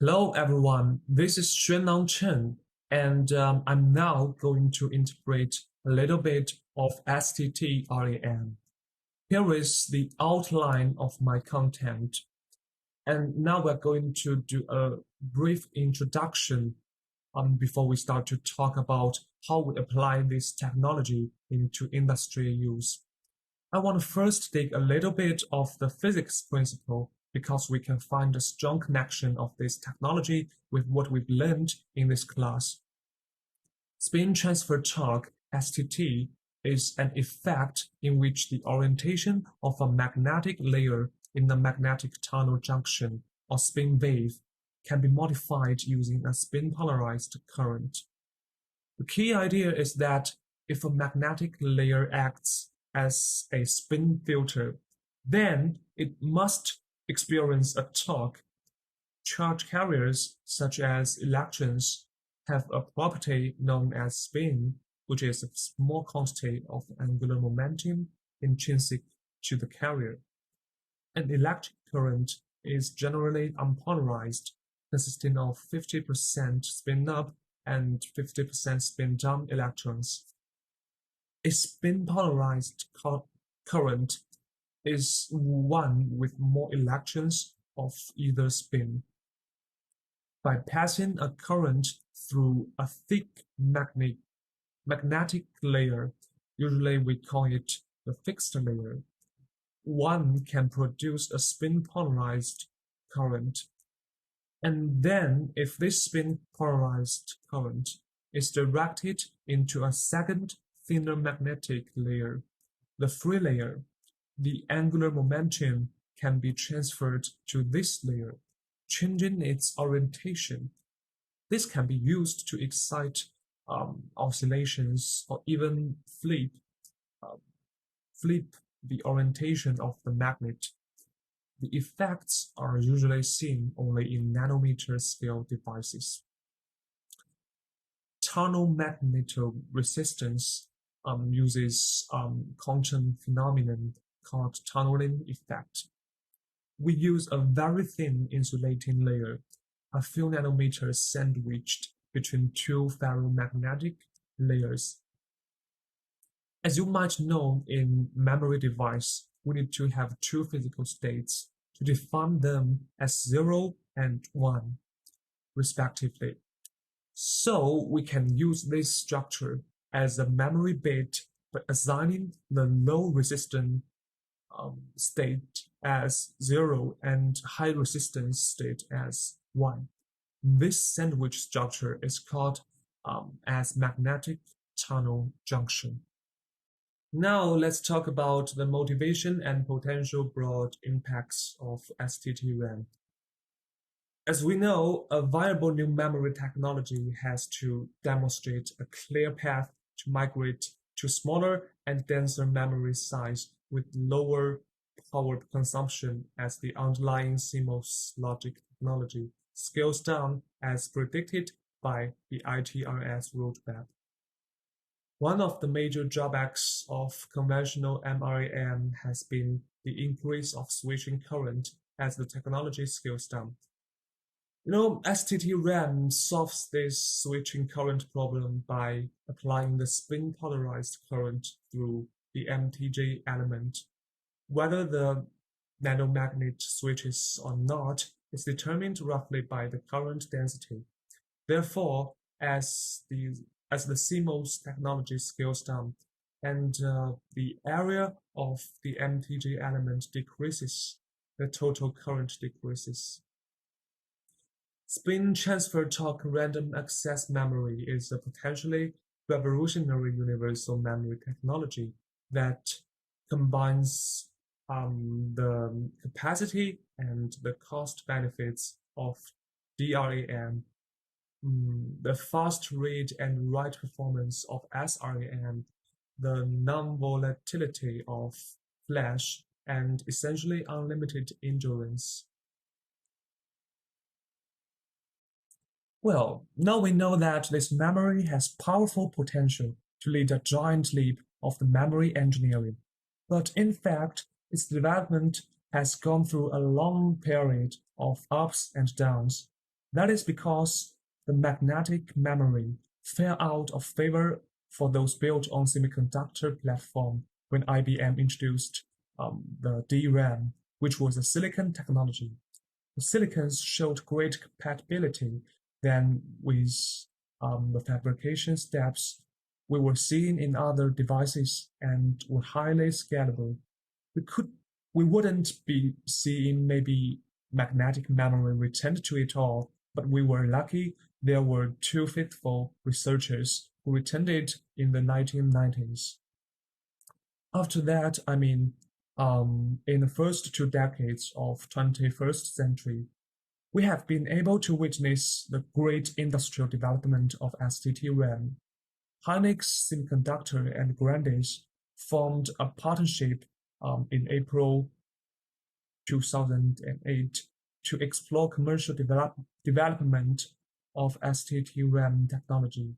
Hello everyone, this is Xuanang Chen, and I'm now going to integrate a little bit of STT-RAM. Here is the outline of my content, and now we're going to do a brief introduction before we start to talk about how we apply this technology into industry use. I want to first take a little bit of the physics principle because we can find a strong connection of this technology with what we've learned in this class. Spin transfer torque, STT, is an effect in which the orientation of a magnetic layer in a magnetic tunnel junction or spin wave can be modified using a spin polarized current. The key idea is that if a magnetic layer acts as a spin filter, then it must experience a torque. Charge carriers, such as electrons, have a property known as spin, which is a small quantity of angular momentum intrinsic to the carrier. An electric current is generally unpolarized, consisting of 50% spin up and 50% spin down electrons. A spin polarized current is one with more electrons of either spin. By passing a current through a thick magnetic layer, usually we call it the fixed layer, one can produce a spin polarized current. And then if this spin polarized current is directed into a second thinner magnetic layer, the free layer, the angular momentum can be transferred to this layer, changing its orientation. This can be used to excite oscillations or even flip the orientation of the magnet. The effects are usually seen only in nanometer scale devices. Tunnel magnetoresistance uses quantum phenomenon called tunneling effect. We use a very thin insulating layer, a few nanometers sandwiched between two ferromagnetic layers. As you might know, in memory device, we need to have two physical states to define them as 0 and 1, respectively. So we can use this structure as a memory bit by assigning the low resistance state as 0 and high resistance state as 1. This sandwich structure is called as magnetic tunnel junction. Now let's talk about the motivation and potential broad impacts of STT-RAM. As we know, a viable new memory technology has to demonstrate a clear path to migrate to smaller and denser memory size with lower power consumption as the underlying CMOS logic technology scales down as predicted by the ITRS roadmap. One of the major drawbacks of conventional MRAM has been the increase of switching current as the technology scales down. STT-RAM solves this switching current problem by applying the spin polarized current through the MTJ element. Whether the nanomagnet switches or not is determined roughly by the current density. Therefore, as the CMOS technology scales down and the area of the MTJ element decreases, the total current decreases. Spin transfer torque random access memory is a potentially revolutionary universal memory technology that combines the capacity and the cost benefits of DRAM, the fast read and write performance of SRAM, the non-volatility of flash, and essentially unlimited endurance. Well, now we know that this memory has powerful potential to lead a giant leap of the memory engineering. But in fact, its development has gone through a long period of ups and downs. That is because the magnetic memory fell out of favor for those built on semiconductor platform when IBM introduced the DRAM, which was a silicon technology. The silicons showed great compatibility then with the fabrication steps we were seeing in other devices and were highly scalable. We could we wouldn't be seeing maybe magnetic memory returned to it all, but we were lucky there were two faithful researchers who returned it in the 1990s. After that, in the first 2 decades of 21st century, we have been able to witness the great industrial development of STT-RAM. Hynix Semiconductor and Grandis formed a partnership in April 2008 to explore commercial development of STT-RAM technology.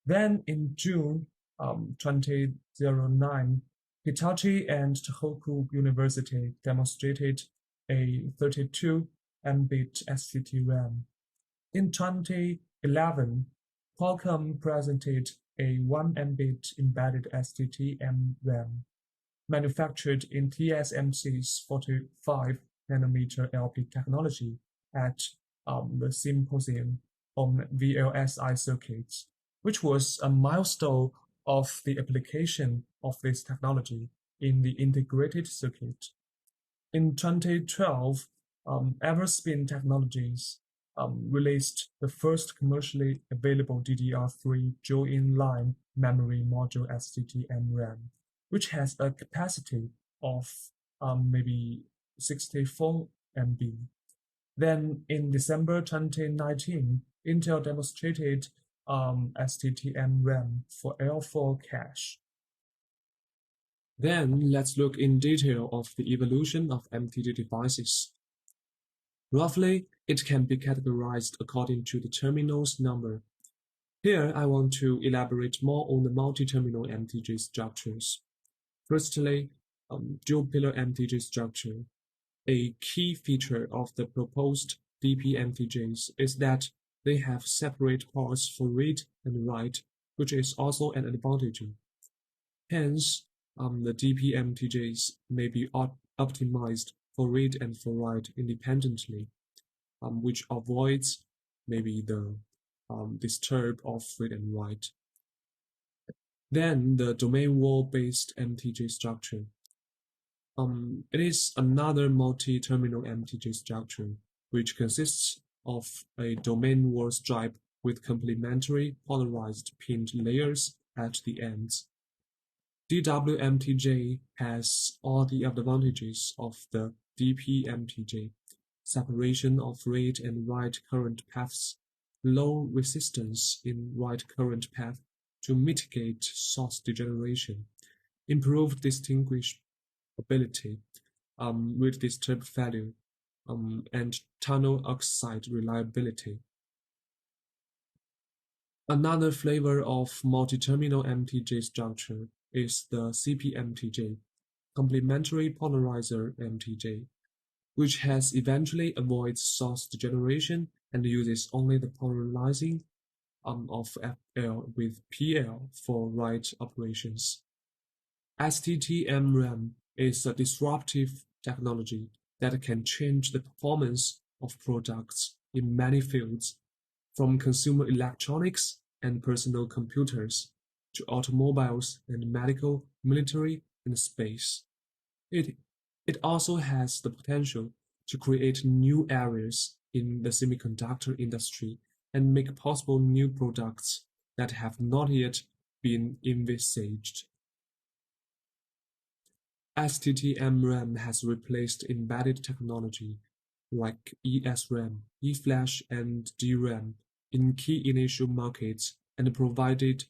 Then in June 2009, Hitachi and Tohoku University demonstrated a 32 mbit STT-RAM. In 2011, Qualcomm presented a 1 mbit embedded STT-MRAM manufactured in TSMC's 45 nanometer LP technology at the symposium on VLSI circuits, which was a milestone of the application of this technology in the integrated circuit. In 2012, Everspin Technologies released the first commercially available DDR3 join-line memory module STT-MRAM, which has a capacity of maybe 64 MB. Then in December 2019, Intel demonstrated STT-MRAM for L4 cache. Then let's look in detail of the evolution of MTG devices. Roughly, it can be categorized according to the terminals number. Here, I want to elaborate more on the multi-terminal MTG structures. Firstly, dual-pillar MTG structure. A key feature of the proposed DP-MTGs is that they have separate ports for read and write, which is also an advantage. Hence, the DP-MTGs may be optimized for read and for write independently, which avoids maybe the disturb of read and write. Then the domain wall-based MTG structure. It is another multi-terminal MTG structure, which consists of a domain wall stripe with complementary polarized pinned layers at the ends. DWMTJ has all the advantages of the DPMTJ: separation of read and write current paths, low resistance in write current path to mitigate source degeneration, improved distinguishability, read disturb value, and tunnel oxide reliability. Another flavor of multi-terminal MTJ structure is the CPMTJ, complementary polarizer MTJ, which has eventually avoids source degeneration and uses only the polarizing of FL with PL for write operations. STT-MRAM is a disruptive technology that can change the performance of products in many fields, from consumer electronics and personal computers to automobiles and medical, military, and space. It also has the potential to create new areas in the semiconductor industry and make possible new products that have not yet been envisaged. STT-MRAM has replaced embedded technology like ESRAM, eFlash, and DRAM in key initial markets and provided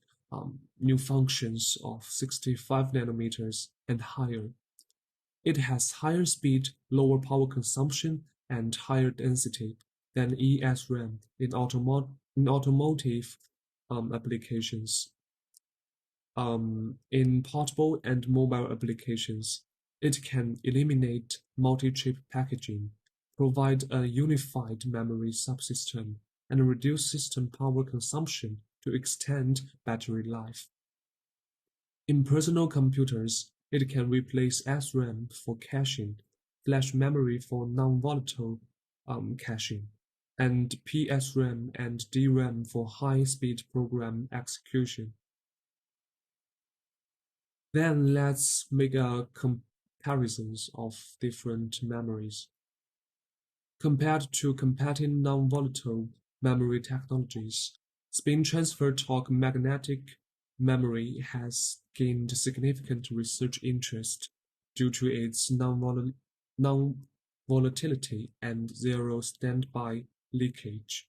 new functions of 65 nanometers and higher. It has higher speed, lower power consumption, and higher density than ESRAM in automotive applications. In portable and mobile applications, it can eliminate multi-chip packaging, provide a unified memory subsystem, and reduce system power consumption to extend battery life. In personal computers, it can replace SRAM for caching, flash memory for non-volatile caching, and PSRAM and DRAM for high-speed program execution. Then let's make a comparisons of different memories. Compared to competing non-volatile memory technologies, spin transfer torque magnetic memory has gained significant research interest due to its non-volatility and zero standby leakage,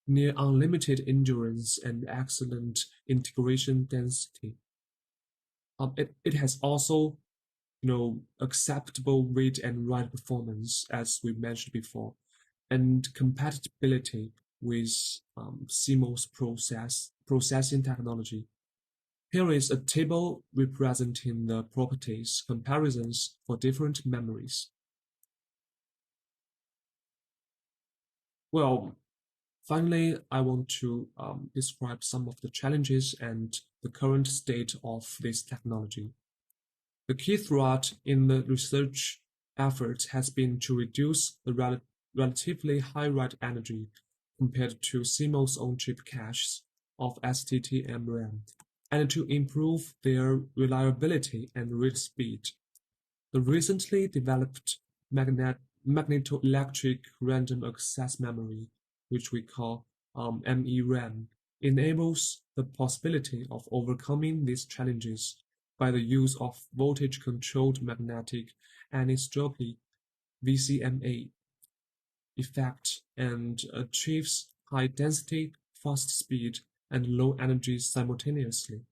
near unlimited endurance, and excellent integration density. It has also acceptable read and write performance, as we mentioned before, and compatibility with CMOS processing technology. Here is a table representing the properties comparisons for different memories. Well, finally, I want to describe some of the challenges and the current state of this technology. The key threat in the research efforts has been to reduce the relatively high write energy compared to CMOS on-chip caches of STT-MRAM, and to improve their reliability and read speed. The recently developed magnetoelectric random access memory, which we call MERAM, enables the possibility of overcoming these challenges by the use of voltage-controlled magnetic anisotropy (VCMA) effect, and achieves high density, fast speed, and low energy simultaneously.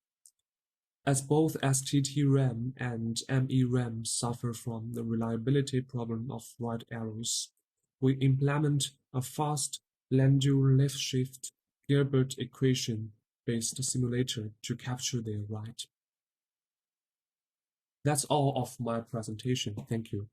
As both STT-RAM and MERAM suffer from the reliability problem of write errors, we implement a fast Landau-Lifshift Gilbert equation-based simulator to capture their write. That's all of my presentation. Thank you.